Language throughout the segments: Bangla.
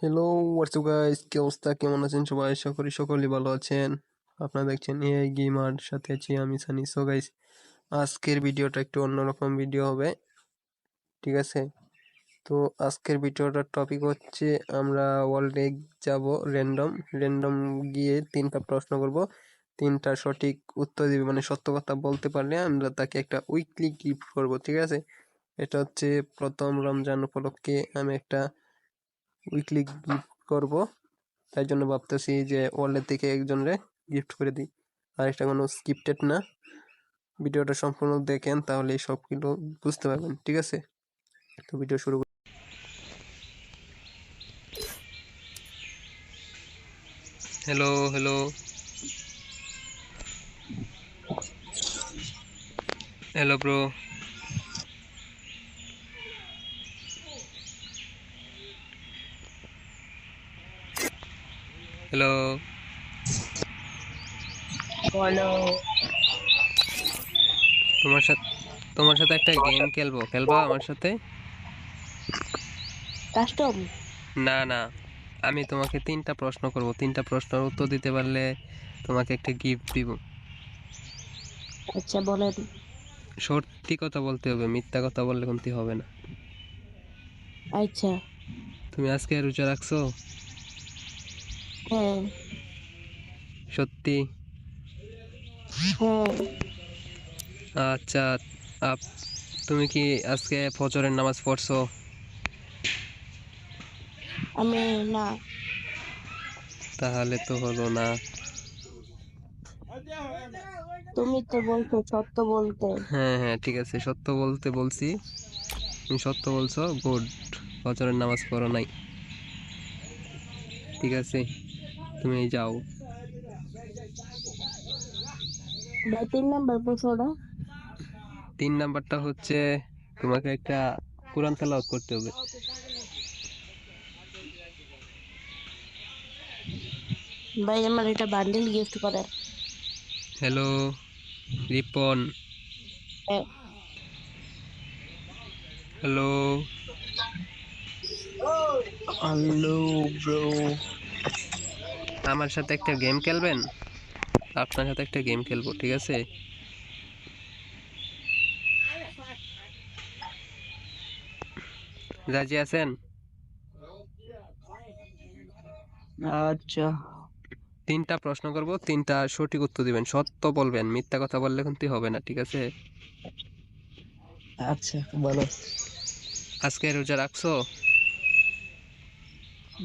হ্যালো হোয়াটসঅ্যাপ গাইস, কি অবস্থা? কেমন আছেন সবাই? আশা করি সকলেই ভালো আছেন। আপনারা দেখছেন এআই গেমার, সাথে আছি আমি সানি। সো গাইস, আজকের ভিডিওটা একটু অন্যরকম ভিডিও হবে, ঠিক আছে? তো আজকের ভিডিওটার টপিক হচ্ছে আমরা ওয়ার্ল্ডে যাব র্যান্ডম র্যান্ডম গিয়ে তিনটা প্রশ্ন করব, তিনটা সঠিক উত্তর দিবে, মানে সত্য কথা বলতে পারলে আমরা তাকে একটা উইকলি গিফট করব, ঠিক আছে? এটা হচ্ছে প্রথম রমজান উপলক্ষে আমি একটা উইকলি গিফট করব, তাই জন্য ভাবতেছি যে ওয়ালেট থেকে একজনরে গিফট করে দিই। আর এটা কোনো স্ক্রিপ্টেড না, ভিডিওটা সম্পূর্ণ দেখেন তাহলে সবগুলো বুঝতে পারবেন, ঠিক আছে? তো ভিডিও শুরু করি। Hello hello hello bro. Hello. বলো। তোমার সাথে তোমার সাথে একটা গেম খেলবো, খেলবা আমার সাথে? কাস্টম। না না, আমি তোমাকে তিনটা প্রশ্ন করব, তিনটা প্রশ্নের উত্তর দিতে পারলে তোমাকে একটা গিফট দিব। আচ্ছা বলেন। সত্যি কথা বলতে হবে, মিথ্যা কথা বললে কিন্তু হবে না। আচ্ছা। তুমি আজকে রোজা রাখছো? হ্যাঁ। সত্যি? হ্যাঁ। আচ্ছা। আপ তুমি কি আজকে ফজরের নামাজ পড়ছো? আমি না। তাহলে তো হলো না। তুমি তো বলছো সত্য বলতে। হ্যাঁ হ্যাঁ, ঠিক আছে, সত্য বলতে বলছি। তুমি সত্য বলছো, গুড। ফজরের নামাজ পড়ো নাই, ঠিক আছে, তুমি যাও। ভাই 3 নাম্বার প্রশ্নটা। 3 নাম্বারটা হচ্ছে তোমাকে একটা কোরআন তেলাওয়াত করতে হবে। ভাই আমার এটা বান্ডেল গিফট করেন। হ্যালো রিপন। হ্যাঁ। হ্যালো। Hello bro. আমার সাথে একটা গেম খেলবেন? আপনার সাথে একটা গেম খেলবো, ঠিক আছে? রাজি আছেন? আচ্ছা। তিনটা প্রশ্ন করব, তিনটা সঠিক উত্তর দিবেন, সত্য বলবেন, মিথ্যা কথা বললে কিন্তু হবে না, ঠিক আছে? আচ্ছা বলো। আজকে রোজা রাখছো?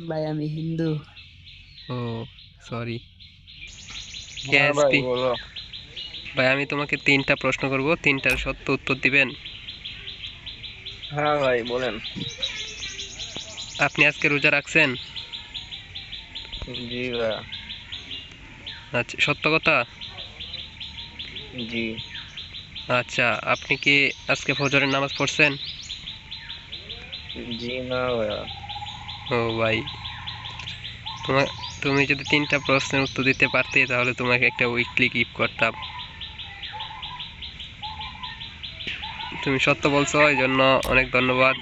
ভাই আমি হিন্দু। ও সরি। হ্যাঁ ভাই কেএসপি বলো। ভাই, আমি তোমাকে তিনটা প্রশ্ন করব, তিনটার সত্য উত্তর দিবেন। হ্যাঁ ভাই বলেন। আপনি আজকে রোজা রাখছেন? জি ভাই। আচ্ছা, সত্য কথা? জি। আচ্ছা, আপনি কি আজকে ফজরের নামাজ পড়ছেন? জি না ভাইয়া। ও ভাই, তোমার তুমি যদি তিনটা প্রশ্নের উত্তর দিতে পারতে তাহলে তোমাকে একটা উইকলি গিফট করতাম। তুমি সত্য বলছো, এই জন্য অনেক ধন্যবাদ।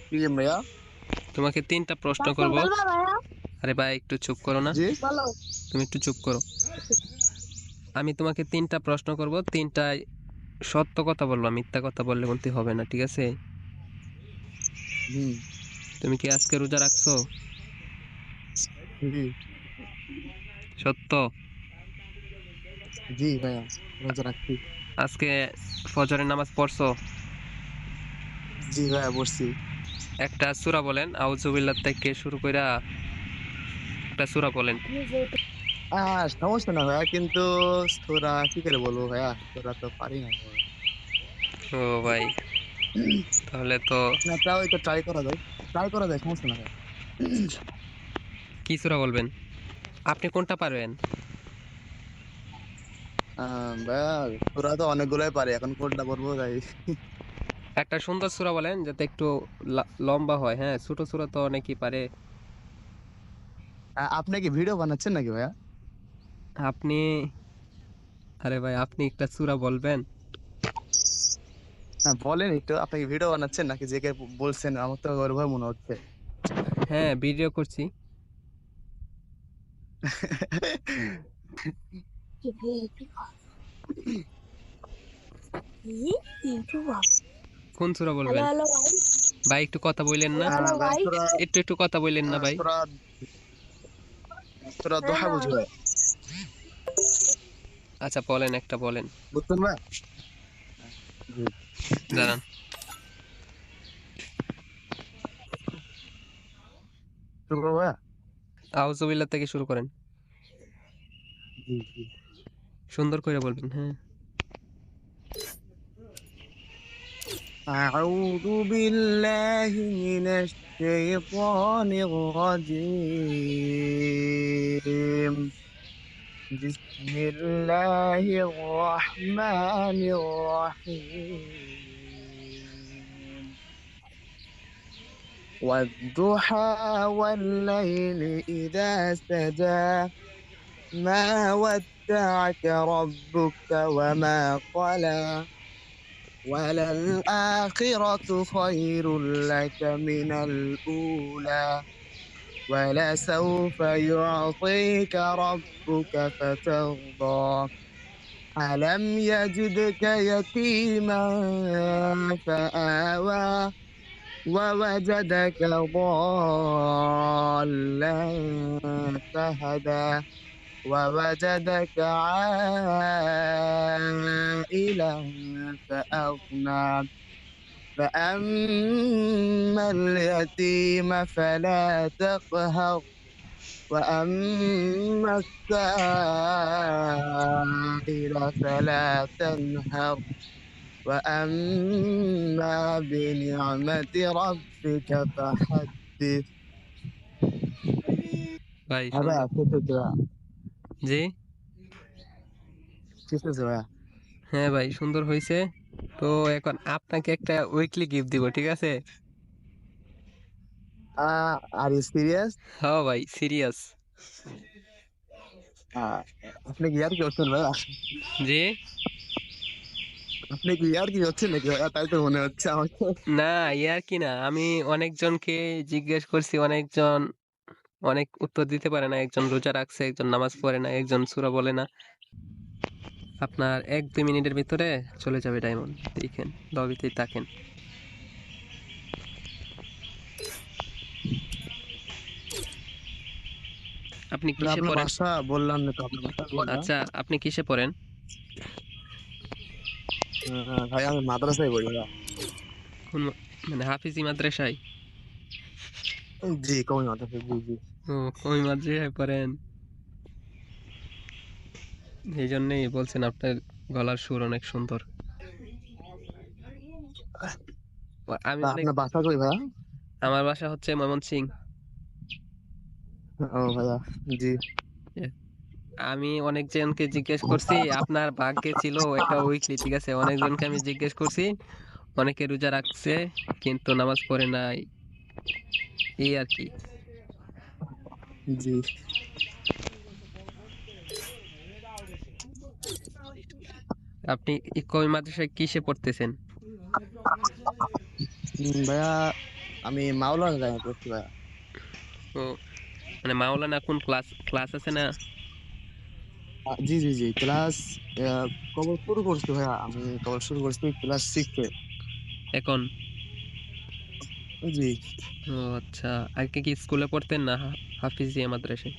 কি গেম ভাইয়া? তোমাকে তিনটা প্রশ্ন কাস্টম করব। খেলবা ভাইয়া? আরে ভাই একটু চুপ করো না, জি। বলো। তুমি একটু চুপ করো। আমি তোমাকে তিনটা প্রশ্ন করব, তিনটায় সত্য কথা বলবা, মিথ্যা কথা বললে কিন্তু হবে না, ঠিক আছে? হুম। তুমি কি আজকে রোজা রাখছো? জি। সত্য? জি ভাইয়া, রোজা রাখছি। আজকে ফজরের নামাজ পড়ছো? জি ভাইয়া পড়ছি। একটা সূরা বলেন, আউযুবিল্লাহ থেকে শুরু কইরা একটা সূরা বলেন। আমি যেহেতু সমস্যা না ভাইয়া, কিন্তু তোরা কি করে বলবো ভাইয়া, তোরা তো পারি না ভাইয়া। ও ভাই, তাহলে তো না তাও একটু ট্রাই করা যায়, ট্রাই করা যায়, সমস্যা না ভাইয়া। কি সূরা বলবেন? আপনি কোনটা পারবেন? ভাইয়া তোরা তো অনেকগুলাই পারে, এখন কোনটা পড়বো তাই। একটা সুন্দর সূরা বলেন যাতে একটু লম্বা হয়। হ্যাঁ, ছোট সূরা তো অনেকেই পারে। আপনি কি ভিডিও বানাচ্ছেন নাকি ভাইয়া? আপনি, আরে ভাই আপনি একটা সূরা বলবেন। হ্যাঁ বলেন একটু, আপনি কি ভিডিও বানাচ্ছেন নাকি যে কে বলছেন? আমার তো ওরভাবে মনে হচ্ছে। হ্যাঁ, ভিডিও করছি। কোন সূরা হ্যালো বলবেন? হ্যালো ভাই, ভাই একটু কথা বললেন না? হ্যালো ভাই ভাই। একটু কথা বললেন না ভাই? সূরা সূরা হ্যাঁ দোহা না, বুঝি ভাই? আচ্ছা বলেন, একটা বলেন। বুঝছেন ভাই? জি। দাঁড়ান। শুরু করবো ভাইয়া? আউযুবিল্লাহ থেকে শুরু করেন। জি জি। সুন্দর করে বলবেন, হ্যাঁ। أعوذ بالله من الشيطان الرجيم. بسم الله الرحمن الرحيم. والضحى والليل إذا سجى ما ودعك ربك وما قلى وللآخرة خير لك من الأولى ولسوف يعطيك ربك فترضى ألم يجدك يتيما فآوى ووجدك ضالا فهدى ووجدك عائلا فأغنى فأما اليتيم فلا تقهر وأما السائل فلا تنهر وأما بنعمة ربك فحدث. ভাই هذا সুন্দর। জি? كيف تسوي؟ হ্যাঁ ভাই, সুন্দর হইছে। তো এখন আপনাকে একটা উইকলি গিফট দিব, ঠিক আছে? Are you serious? হ্যাঁ ভাই, সিরিয়াস। আপনি কি আর কি হচ্ছেন ভাইয়া? জি? আপনি কি আর কি হচ্ছেন নাকি ভাইয়া? তাই তো মনে হচ্ছে আমাকে। না, ইয়ার কি না, আমি অনেকজনকে জিজ্ঞেস করছি, অনেকজন অনেক উত্তর দিতে পারে না। একজন রোজা রাখছে, একজন নামাজ পড়ে না, একজন সূরা বলে না। আপনার 1-2 মিনিটের ভিতরে চলে যাবে ডায়মন্ড। দেখেন, লবিতেই থাকেন। আপনি না, কিসে আপনার পড়েন? বাসা বললাম না তো, আপনার বাসা কোনটা? আচ্ছা, আপনি কিসে পড়েন? ভাই আমি মাদ্রাসায় পড়ি ভাইয়া। কোন মানে হাফিজি মাদ্রাসায়? জি কমি মাদ্রাসায়, জি জি। ও, ওই মাদ্রাসায় পড়েন। এই জন্যই বলছেন আপনার গলার সুর অনেক সুন্দর। আমি তা অনেক আপনার বাসা কই ভাইয়া? আমার বাসা হচ্ছে ময়মনসিং। ও ভাইয়া, জি। আমি অনেকজনকে জিজ্ঞেস করছি, আপনার ভাগ্যে ছিল একটা উইকলি, ঠিক আছে? অনেকজনকে আমি জিজ্ঞেস করছি, অনেকে রোজা রাখছে কিন্তু নামাজ পড়ে নাই, এই আর কি। জি আপনি কই মাদ্রাসায় কিসে পড়তেছেন? ভাইয়া আমি মাওলানা জায়গায় পড়ছি ভাইয়া। ও, মানে মাওলানা কোন ক্লাস ক্লাস আছে না? জি জি জি, ক্লাস কবে শুরু করছি ভাইয়া? আমি কবে শুরু করছি? ক্লাস 6-এ। এখন? জি। ও আচ্ছা, আগে কি স্কুলে পড়তেন না হাফিজিয়া মাদ্রাসায়?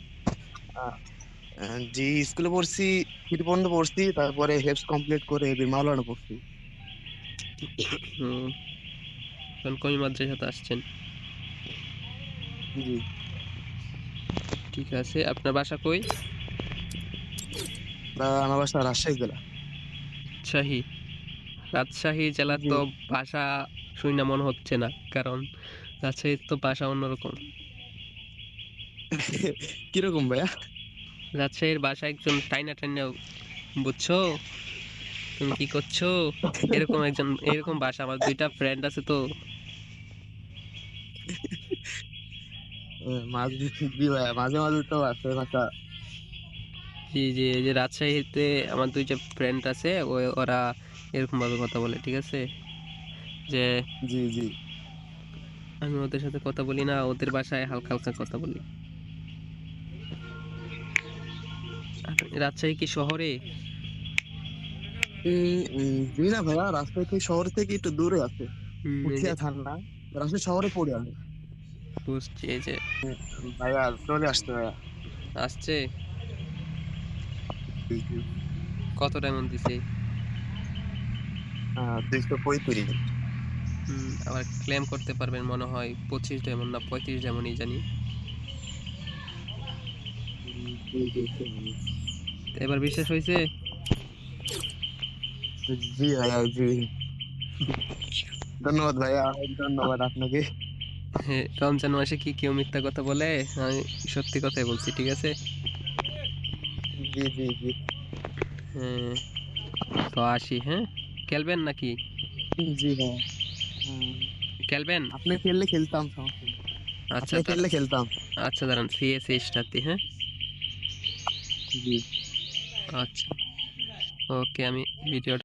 জি স্কুলে পড়ছি, 3 পর্যন্ত পড়ছি, তারপরে হেফজ কমপ্লিট করে মাওলানা পড়ছি। হুম, এখন কই মাদ্রাসাতে আসছেন? জি। ঠিক আছে, আপনার বাসা কই? আমার বাসা রাজশাহী জেলা। রাজশাহী? রাজশাহী জেলার জি। তো ভাষা শুই না মনে হচ্ছে না, কারণ রাজশাহীর তো ভাষা অন্যরকম। কিরকম ভাইয়া? রাজশাহীর ভাষা একজন টাইনা টাইনা, বুঝছো? তুমি কি করছো? এরকম ভাষা। আমার 2টা ফ্রেন্ড আছে তো। মাঝে জি ভাইয়া, মাঝে মাঝে তো আছে ভাষা। জি জি, এই যে রাজশাহীতে আমার 2টা ফ্রেন্ড আছে, ওরা এরকম ভাবে কথা বলে, ঠিক আছে? যে জি জি। আমি ওদের সাথে কথা বলি না, ওদের বাসায় হালকা হালকা কথা বলি। রাজশাহী কি শহরে? জি না ভাইয়া, রাজশাহী থেকে শহর থেকে একটু দূরে আছে, এই যে পুঠিয়া থানা, রাজশাহী শহরে পড়ে আমি। বুঝছি, এই যে ভাইয়া চলে আসছে ভাইয়া। আসছে। জি জি। কত ডায়মন্ড দিছে? 235। আবার ক্লেম করতে পারবেন মনে হয় 25 ডায়মন্ড না 35 ডায়মন্ডই জানি। জি জি জি। এবার বিশ্বাস হয়েছে? জি ভাইয়া জি। ধন্যবাদ ভাইয়া, ধন্যবাদ আপনাকে। হ্যাঁ, রমজান মাসে কি কেউ মিথ্যা কথা বলে? আমি সত্যি কথাই বলছি, ঠিক আছে? জি জি জি। হ্যাঁ, তো আসি, হ্যাঁ? খেলবেন নাকি? জি ভাইয়া। হ্যাঁ, খেলবেন? আপনি খেললে খেলতাম, সমস্যা নেই। আচ্ছা আপনি দাঁড়ান, খেললে খেলতাম। আচ্ছা দাঁড়ান, সিএসএ স্টার্ট দিই, হ্যাঁ? জি। আচ্ছা, ওকে, আমি ভিডিও